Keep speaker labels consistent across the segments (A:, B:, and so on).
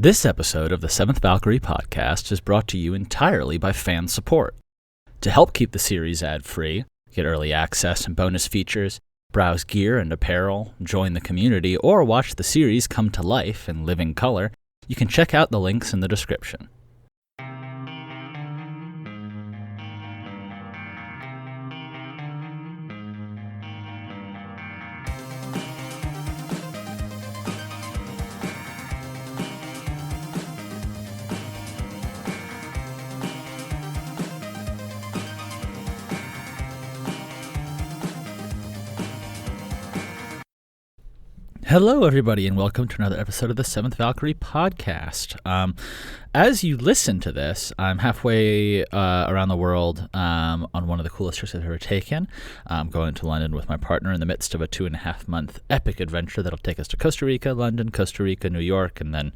A: This episode of the Seventh Valkyrie Podcast is brought to you entirely by fan support. To help keep the series ad-free, get early access and bonus features, browse gear and apparel, join the community, or watch the series come to life in living color, you can check out the links in the description. Hello, everybody, and welcome to another episode of the Seventh Valkyrie Podcast. As you listen to this, I'm halfway around the world on one of the coolest trips I've ever taken. I'm going to London with my partner in the midst of a 2.5-month epic adventure that'll take us to Costa Rica, London, Costa Rica, New York, and then,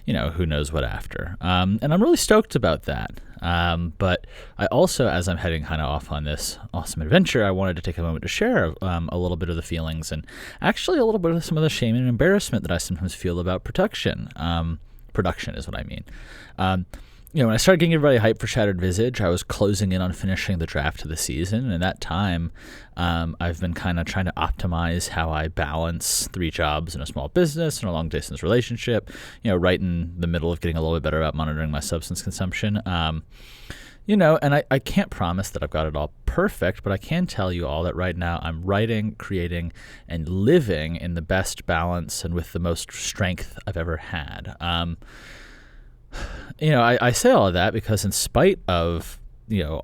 A: who knows what after. And I'm really stoked about that. But I also, as I'm heading kind of off on this awesome adventure, I wanted to take a moment to share a little bit of the feelings and actually a little bit of some of the shame and embarrassment that I sometimes feel about production. Production is what I mean. When I started getting everybody hyped for Shattered Visage, I was closing in on finishing the draft of the season. And at that time, I've been kind of trying to optimize how I balance 3 jobs and a small business and a long-distance relationship, right in the middle of getting a little bit better about monitoring my substance consumption. And I can't promise that I've got it all perfect, but I can tell you all that right now I'm writing, creating, and living in the best balance and with the most strength I've ever had. I say all of that because in spite of,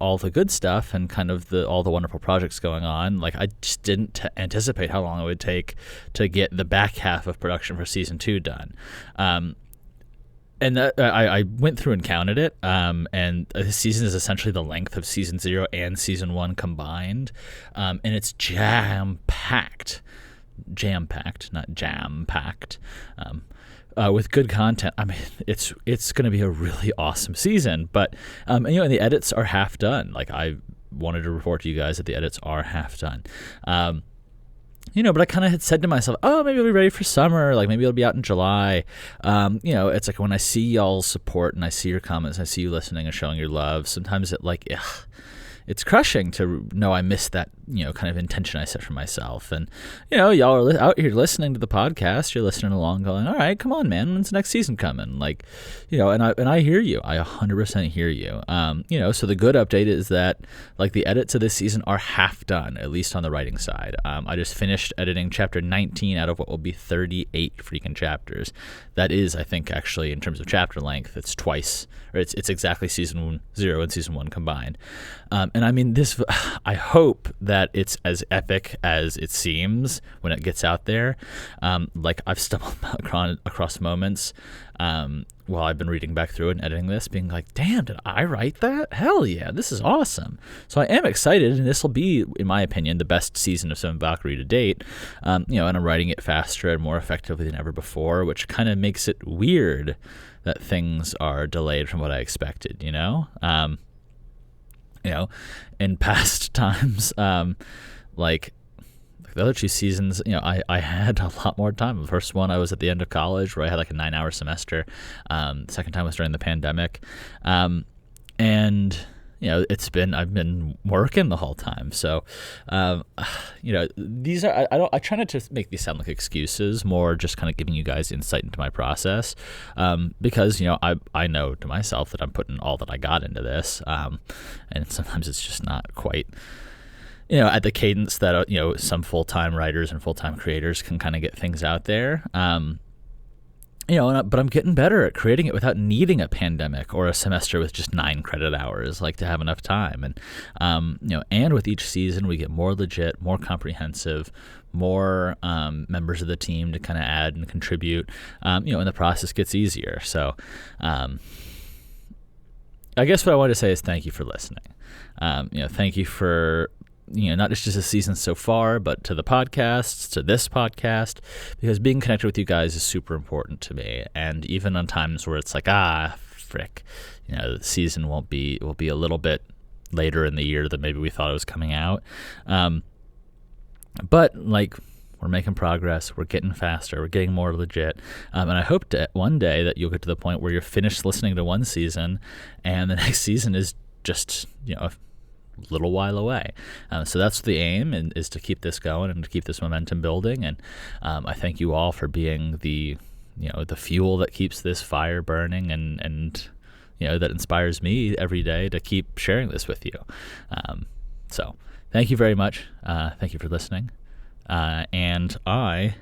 A: all the good stuff and kind of all the wonderful projects going on, I just didn't anticipate how long it would take to get the back half of production for season 2 done. And I went through and counted it, and this season is essentially the length of season 0 and season 1 combined, and it's jam-packed, not jam-packed, with good content. I mean, it's going to be a really awesome season, but and the edits are half done. I wanted to report to you guys that the edits are half done. But I kind of had said to myself, maybe it'll be ready for summer. Maybe it'll be out in July. It's like when I see y'all's support and I see your comments, I see you listening and showing your love, sometimes it's crushing to know I missed that, kind of intention I set for myself. And, y'all are out here listening to the podcast. You're listening along going, all right, come on, man. When's the next season coming? And I hear you. I 100% hear you. So the good update is that, the edits of this season are half done, at least on the writing side. I just finished editing chapter 19 out of what will be 38 freaking chapters. That is, I think, actually, in terms of chapter length, it's twice, or it's exactly season 0 and season 1 combined. And I mean, I hope that it's as epic as it seems when it gets out there. I've stumbled across moments while I've been reading back through it and editing this, being like, damn, did I write that? Hell yeah, this is awesome. So I am excited, and this will be, in my opinion, the best season of Seventh Valkyrie to date. And I'm writing it faster and more effectively than ever before, which kind of makes it weird that things are delayed from what I expected, in past times, the other 2 seasons, I had a lot more time. The first one, I was at the end of college where I had a 9-hour semester. The second time was during the pandemic. And, I've been working the whole time. So, these are, I try not to make these sound like excuses, more just kind of giving you guys insight into my process. Because, I know to myself that I'm putting all that I got into this. And sometimes it's just not quite, at the cadence that, some full-time writers and full-time creators can kind of get things out there. But I'm getting better at creating it without needing a pandemic or a semester with just 9 credit hours, to have enough time. And, and with each season, we get more legit, more comprehensive, more members of the team to kind of add and contribute, and the process gets easier. So I guess what I wanted to say is thank you for listening. Thank you for not just a season so far, but to the podcasts, to this podcast, because being connected with you guys is super important to me. And even on times where it's frick, the season will be a little bit later in the year than maybe we thought it was coming out. But We're making progress. We're getting faster. We're getting more legit. And I hope that one day that you'll get to the point where you're finished listening to one season and the next season is just, a little while away. So that's the aim, and is to keep this going and to keep this momentum building. And I thank you all for being the fuel that keeps this fire burning and that inspires me every day to keep sharing this with you. So thank you very much. Thank you for listening. And I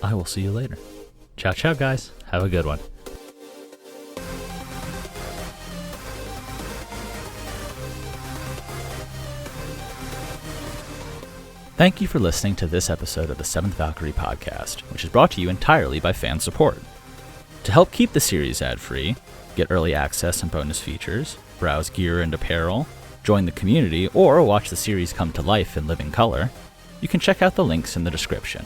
A: will see you later. Ciao, ciao, guys. Have a good one. Thank you for listening to this episode of the Seventh Valkyrie Podcast, which is brought to you entirely by fan support. To help keep the series ad-free, get early access and bonus features, browse gear and apparel, join the community, or watch the series come to life in living color, you can check out the links in the description.